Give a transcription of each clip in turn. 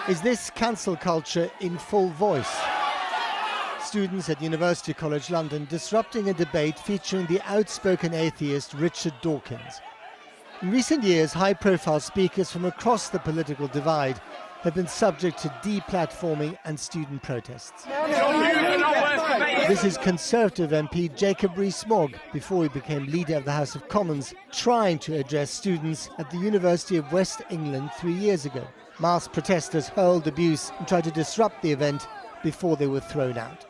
Is this cancel culture in full voice? Students at University College London disrupting a debate featuring the outspoken atheist Richard Dawkins. In recent years, high-profile speakers from across the political divide have been subject to deplatforming and student protests. This is Conservative MP Jacob Rees-Mogg, before he became leader of the House of Commons, trying to address students at the University of West England 3 years ago. Mass protesters hurled abuse and tried to disrupt the event before they were thrown out.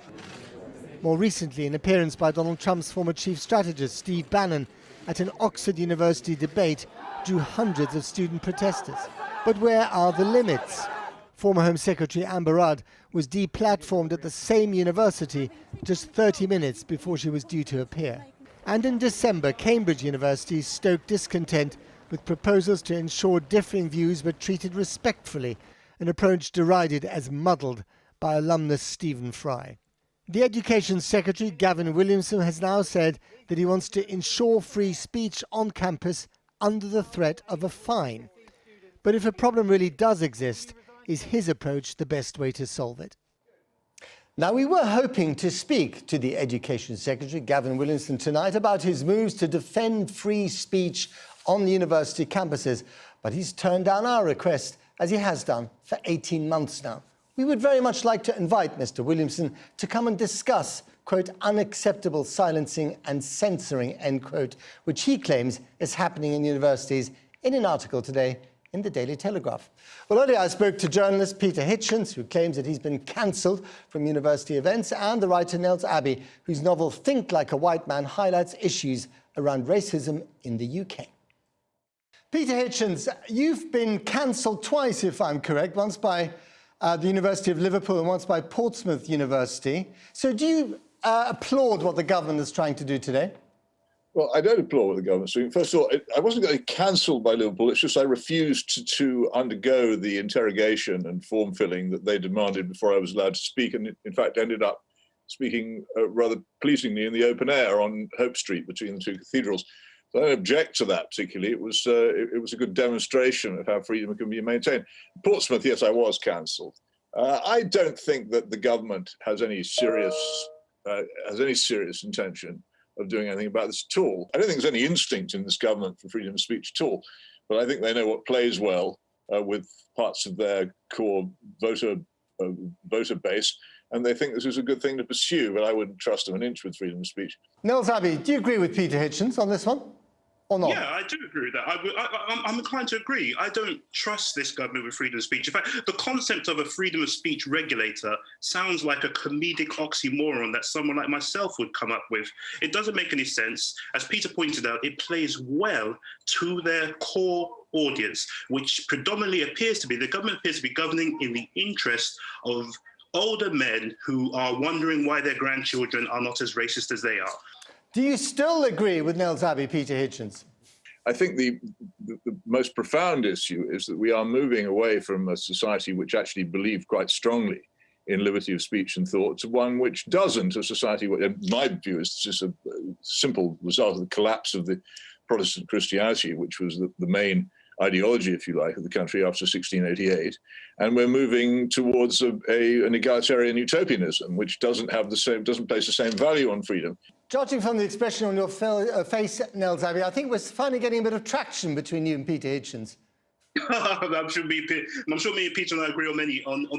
More recently, an appearance by Donald Trump's former chief strategist, Steve Bannon, at an Oxford University debate drew hundreds of student protesters. But where are the limits? Former Home Secretary Amber Rudd was deplatformed at the same university just 30 minutes before she was due to appear. And in December, Cambridge University stoked discontent with proposals to ensure differing views were treated respectfully, an approach derided as muddled by alumnus Stephen Fry. The Education Secretary Gavin Williamson has now said that he wants to ensure free speech on campus under the threat of a fine. But if a problem really does exist, is his approach the best way to solve it? Now, we were hoping to speak to the Education Secretary Gavin Williamson tonight about his moves to defend free speech on the university campuses, but he's turned down our request, as he has done for 18 months now. We would very much like to invite Mr Williamson to come and discuss, quote, unacceptable silencing and censoring, end quote, which he claims is happening in universities, in an article today in the Daily Telegraph. Well, earlier I spoke to journalist Peter Hitchens, who claims that he's been cancelled from university events, and the writer Nels Abbey, whose novel Think Like a White Man highlights issues around racism in the UK. Peter Hitchens, you've been cancelled twice, if I'm correct, once by the University of Liverpool and once by Portsmouth University. So do you applaud what the government is trying to do today? Well, I don't applaud what the government's doing. First of all, I wasn't going to be cancelled by Liverpool. It's just I refused to undergo the interrogation and form filling that they demanded before I was allowed to speak, and in fact ended up speaking rather pleasingly in the open air on Hope Street between the two cathedrals. So I don't object to that particularly. It was a good demonstration of how freedom can be maintained. Portsmouth, yes, I was cancelled. I don't think that the government has any serious intention of doing anything about this at all. I don't think there's any instinct in this government for freedom of speech at all. But I think they know what plays well with parts of their core voter base, and they think this is a good thing to pursue. But I wouldn't trust them an inch with freedom of speech. Nels Abbey, do you agree with Peter Hitchens on this one? Or not? Yeah, I do agree with that. I'm inclined to agree. I don't trust this government with freedom of speech. In fact, the concept of a freedom of speech regulator sounds like a comedic oxymoron that someone like myself would come up with. It doesn't make any sense. As Peter pointed out, it plays well to their core audience, which predominantly the government appears to be governing in the interest of older men who are wondering why their grandchildren are not as racist as they are. Do you still agree with Nels Abbey, Peter Hitchens? I think the most profound issue is that we are moving away from a society which actually believed quite strongly in liberty of speech and thought to one which doesn't, a society which, in my view, is just a simple result of the collapse of the Protestant Christianity, which was the main ideology, if you like, of the country after 1688, and we're moving towards an egalitarian utopianism, which doesn't place the same value on freedom. Judging from the expression on your face, Nels Abbey, I think we're finally getting a bit of traction between you and Peter Hitchens. I'm sure me and Peter and I agree on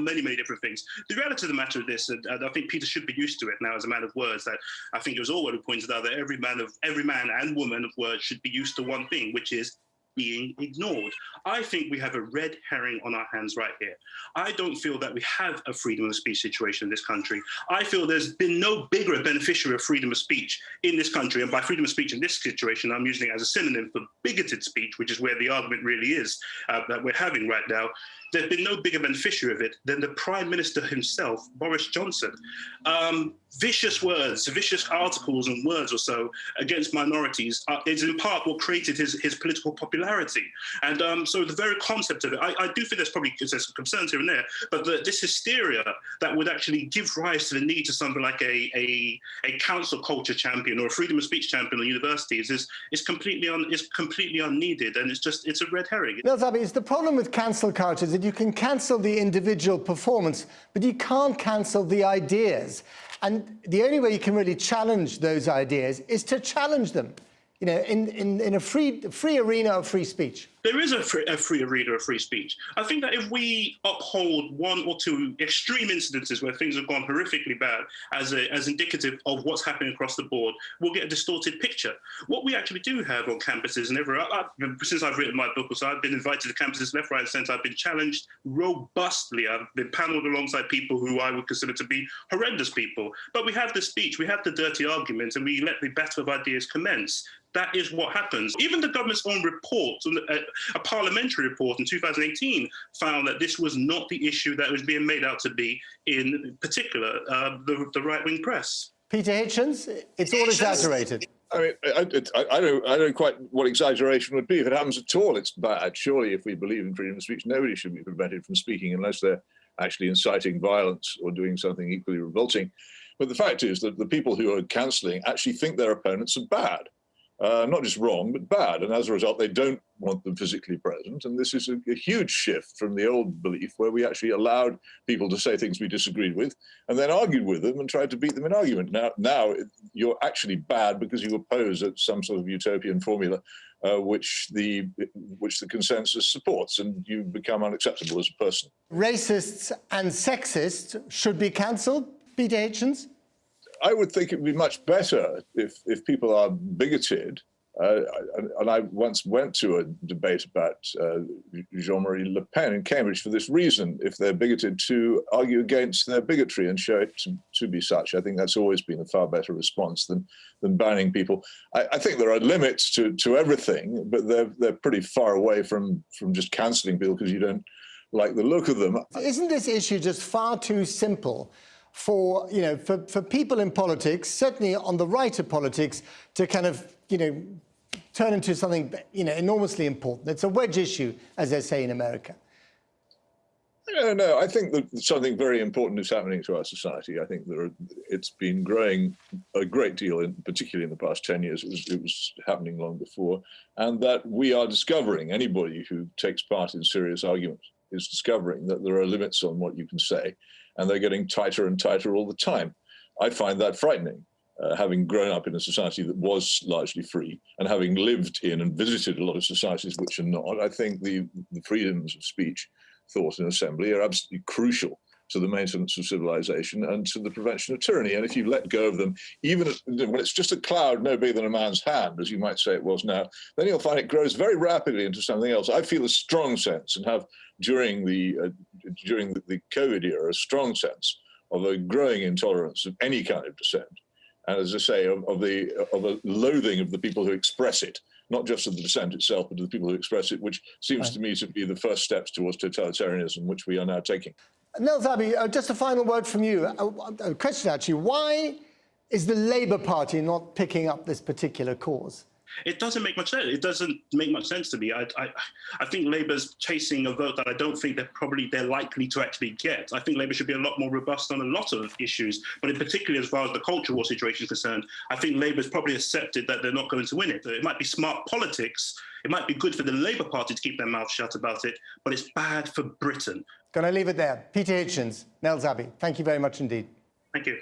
many different things. The reality of the matter of this, and I think Peter should be used to it now as a man of words, that I think it was Orwell who pointed out that every man and woman of words should be used to one thing, which is being ignored. I think we have a red herring on our hands right here. I don't feel that we have a freedom of speech situation in this country. I feel there's been no bigger a beneficiary of freedom of speech in this country. And by freedom of speech in this situation, I'm using it as a synonym for bigoted speech, which is where the argument really is that we're having right now. There's been no bigger beneficiary of it than the Prime Minister himself, Boris Johnson. Vicious words, vicious articles and words or so against minorities is in part what created his political popularity. barbarity. And so the very concept of it, I do think there's some concerns here and there, but this hysteria that would actually give rise to the need to something like a council culture champion or a freedom of speech champion on universities is completely unneeded, and it's a red herring. Nels Abbey, the problem with cancel culture is that you can cancel the individual performance, but you can't cancel the ideas. And the only way you can really challenge those ideas is to challenge them, you know, in a free arena of free speech. There is a free arena of free speech. I think that if we uphold one or two extreme incidences where things have gone horrifically bad as indicative of what's happening across the board, we'll get a distorted picture. What we actually do have on campuses, and since I've written my book, so I've been invited to campuses left, right, and centre. I've been challenged robustly. I've been panelled alongside people who I would consider to be horrendous people. But we have the speech, we have the dirty arguments, and we let the battle of ideas commence. That is what happens. Even the government's own report, a parliamentary report in 2018, found that this was not the issue that was being made out to be, in particular, the right-wing press. Peter Hitchens, it's all exaggerated. I mean, I don't quite what exaggeration would be. If it happens at all, it's bad. Surely, if we believe in freedom of speech, nobody should be prevented from speaking unless they're actually inciting violence or doing something equally revolting. But the fact is that the people who are cancelling actually think their opponents are bad. Not just wrong, but bad. And as a result, they don't want them physically present. And this is a huge shift from the old belief where we actually allowed people to say things we disagreed with and then argued with them and tried to beat them in argument. Now you're actually bad because you oppose some sort of utopian formula which the consensus supports, and you become unacceptable as a person. Racists and sexists should be cancelled, Peter Hitchens? I would think it would be much better if people are bigoted. And I once went to a debate about Jean-Marie Le Pen in Cambridge for this reason. If they're bigoted, to argue against their bigotry and show it to be such. I think that's always been a far better response than banning people. I think there are limits to everything, but they're pretty far away from just cancelling people because you don't like the look of them. Isn't this issue just far too simple for people in politics, certainly on the right of politics, to kind of, turn into something, enormously important? It's a wedge issue, as they say in America. No, I think that something very important is happening to our society. I think it's been growing a great deal, particularly in the past 10 years. It was happening long before, and that we are discovering, anybody who takes part in serious arguments is discovering that there are limits on what you can say, and they're getting tighter and tighter all the time. I find that frightening, having grown up in a society that was largely free and having lived in and visited a lot of societies which are not. I think the freedoms of speech, thought and assembly are absolutely crucial to the maintenance of civilization and to the prevention of tyranny. And if you let go of them, even when it's just a cloud no bigger than a man's hand, as you might say it was now, then you'll find it grows very rapidly into something else. I feel a strong sense, and have during the COVID era, a strong sense of a growing intolerance of any kind of dissent. And as I say, of a loathing of the people who express it, not just of the dissent itself, but of the people who express it, which seems to me to be the first steps towards totalitarianism, which we are now taking. Nels Abbey, just a final word from you. A question, actually. Why is the Labour Party not picking up this particular cause? It doesn't make much sense. It doesn't make much sense to me. I think Labour's chasing a vote that I don't think they're likely to actually get. I think Labour should be a lot more robust on a lot of issues, but in particular, as far as the culture war situation is concerned, I think Labour's probably accepted that they're not going to win it. It might be smart politics. It might be good for the Labour Party to keep their mouth shut about it, but it's bad for Britain. Going to leave it there. Peter Hitchens, Nels Abbey, thank you very much indeed. Thank you.